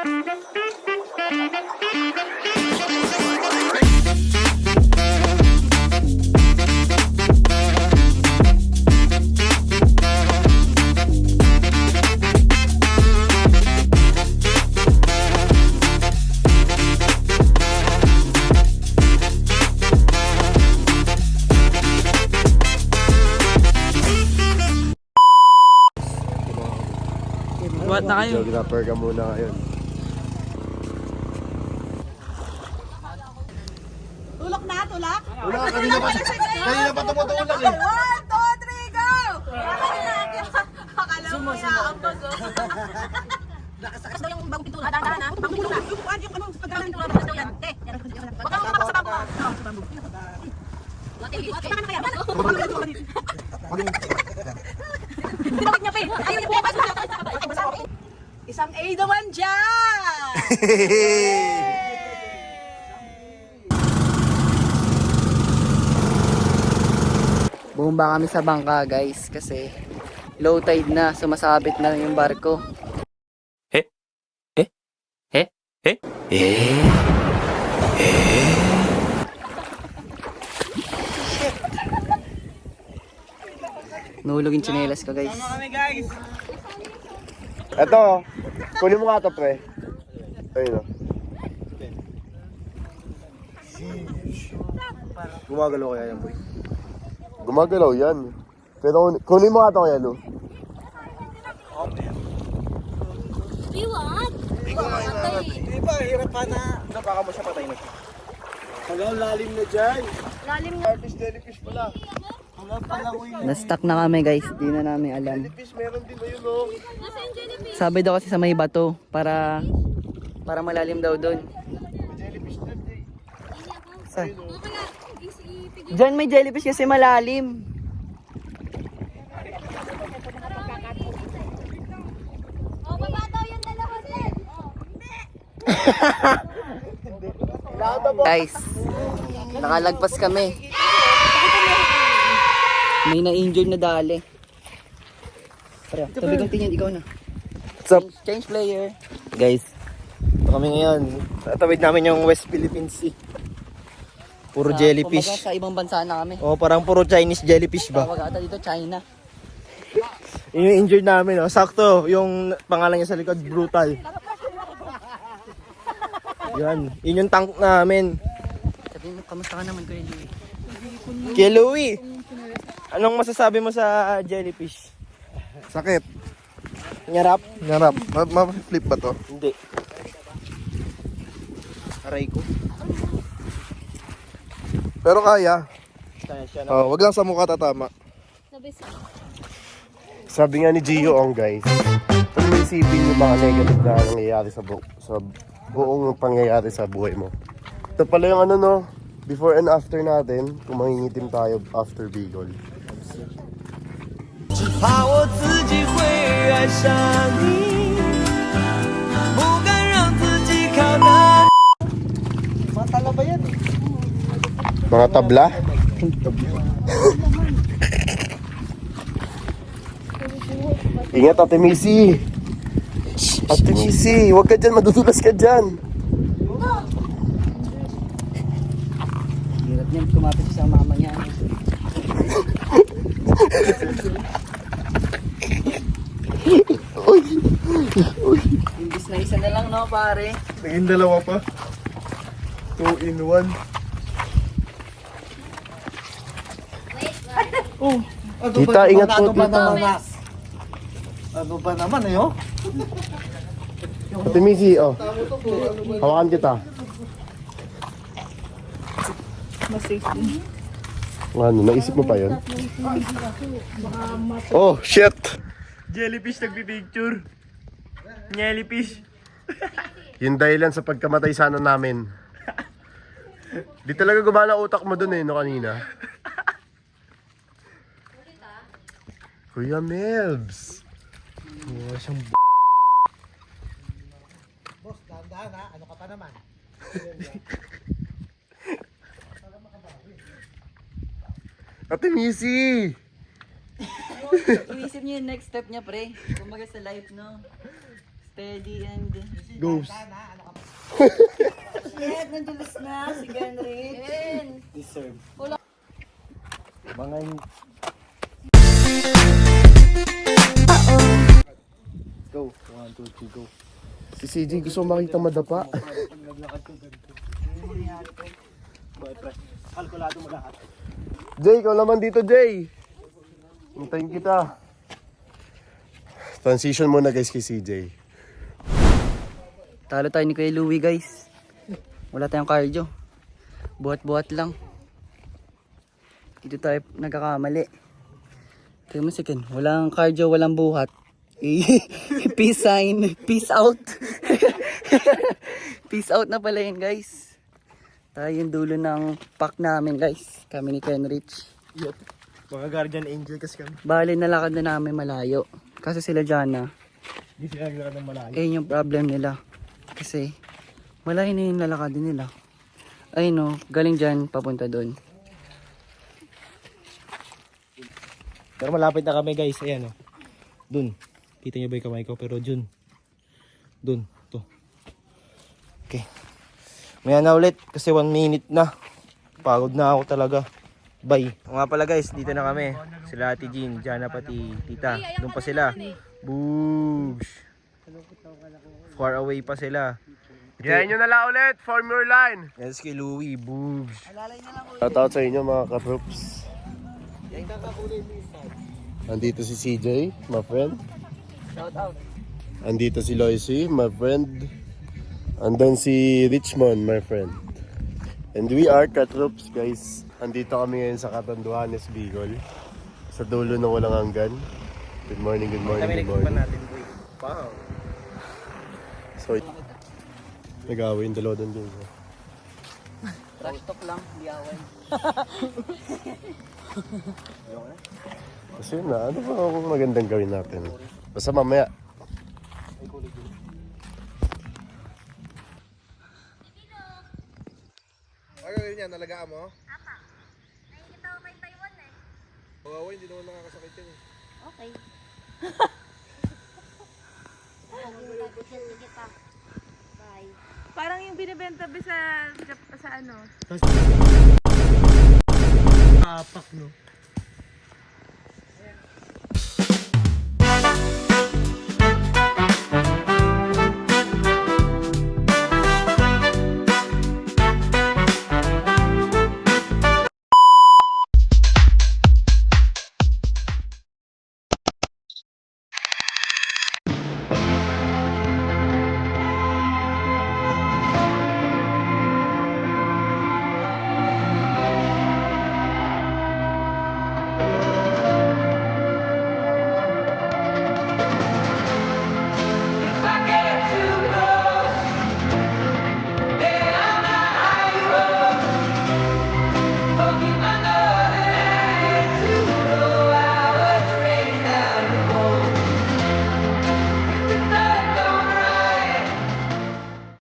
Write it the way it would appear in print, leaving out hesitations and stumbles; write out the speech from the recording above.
What na kayo? Geographer ka muna ngayon. Tulak na, tulak? Wala, kanina pa tumutulak eh. 1, 2, 3, go! Akala mo na ang bago. Nakasakas daw yung bagong pintura. Dahan na. Pagbulo na. Upuan yung ano, pagkalan yung labas daw yan. Te, wag kang umapak sa bambu. Sa bambu. Pinawag niya pa eh. Ayaw niya pumapas. Isang A naman dyan! Bumaba kami sa bangka guys kasi low tide na, sumasabit na yung barko. Nahulog yung tsinelas ko guys. Eto, kunin mo nga ito pre. Ayun o. Gumagalaw kaya yan boy? Gumagalaw yan. Pero kunin mo nga ito kaya no? Iwan! Di ba, hirap pa na. Baka mo siya patay na. Halaw, lalim na dyan. Lalim na. Jellyfish, jellyfish pala. Halaw pala ko yun. Na-stuck na kami guys, di na namin alam. Jellyfish, meron din ayun o. Nasa yung jellyfish? Sabi daw kasi sa may bato para malalim daw doon. Jellyfish dyan eh. Saan? O kaya, ipigil. Diyan may jellyfish kasi malalim. O, baba daw yung dalawa din. Guys, nakalagpas kami. May na-injured na dali. Pre, tabi kong tingin, ikaw na. What's up? Change player. Guys, ito kami ngayon. Tatawid namin yung West Philippine Sea. Puro jellyfish. Kumbaga sa ibang bansa na kami. Oh, parang puro Chinese jellyfish ba? Tawag ata dito, China. Yun yung injured namin, oh. Sakto, yung pangalan niya sa likod, Brutal. Yan, yun yung tank namin. Sabihin mo, kamusta ka naman Kuya Louie? Kaya Louie, anong masasabi mo sa jellyfish? Sakit. Nyarap? Ngarap. Ma-flip ba to? Hindi. Aray ko. Pero kaya. Kaya siya na. Oh, wag lang sa mukha tatama. Sabi nga ni Gio Ong guys, kung isipin yung mga negative na nangyayari sa buong pangyayari sa buhay mo. Ito pala yung ano no, before and after natin, kung mangingitim tayo after Bicol. Mga tabla? Ingat Ate Missy! Ate Missy, huwag ka dyan, madudulas ka dyan! Hirap niyan, kumapit sa mama niya. Imbis na isa na lang no pare. Naging dalawa pa. 2 in 1. Tita, ingat po tita. Ano ba naman eh, oh? Ate Missy, oh. Hawakan kita. Ano, naisip mo pa yun? Oh, shit! Jellyfish nagpipicture. Jellyfish. Yung dahilan sa pagkamatay sana namin. Di talaga gumana utak mo dun eh, no kanina. Kuya Melbs. Mukha siyang Boss, dahan-dahan ha. Ano ka pa naman? Ate Missy! Iisip niyo yung next step niya pre. Kumaga sa life no. Teddy and... Ghost. Shit, nandulas na si Genry. Deserve. Go. 1, 2, 3, go. Si CJ gusto makita madapa. Jay, ikaw naman dito, Jay. Hintayin kita. Transition muna guys kay CJ. Talo tayo ni Kuya Louie guys. Wala tayong cardio. Buhat-buhat lang. Dito tayo nagkakamali. Tingnan mo si Ken. Walang cardio, walang buhat. Peace sign. Peace out. Peace out na pala yun guys. Tayo yung dulo ng pack namin guys. Kami ni Kenrich. Yep. Mga guardian angel kasi kami. Bali nalakad na namin malayo. Kasi sila Jana. Hindi sila naglakad ng malayo. Ayun yung problem nila. Kasi malayo na yung lalakadin nila. Ayun no, galing dyan, papunta doon. Pero malapit na kami guys. Ayan o. Dun. Kita niyo ba yung kamay ko? Pero dun. Dun. To. Okay. Maya na ulit. Kasi 1 minute na. Pagod na ako talaga. Bye. O nga pala guys. Dito na kami. Sila Ate Jean. Jana pati Tita. Doon pa sila. Boosh. Far away pa sila. Yan nyo na lang ulit. Form your line. Yes kay Louie. Boosh. Shoutout sa inyo mga ka-troops. Andito si CJ, my friend. Shout out. Andito si Loisy, my friend. Andun si Richmond, my friend. And we are ka-troops guys. Andito kami ngayon sa Catanduanes, Bicol. Sa dulo ng walang hanggan. Good morning, good morning, good morning. natin boy. Wow. So, nag-away yung dalawa doon. Trash talk lang, di away. Kasi yun na, ano ba kung magandang gawin natin? Basta mamaya. Ano yun yan? Nalagaan mo? Apa. Nakikita ko kay Taiwan eh. Oo, hindi naman nakakasakit yun eh. Okay. Sige pa. Bye. Parang yung binibenta ba sa ano? Apak no.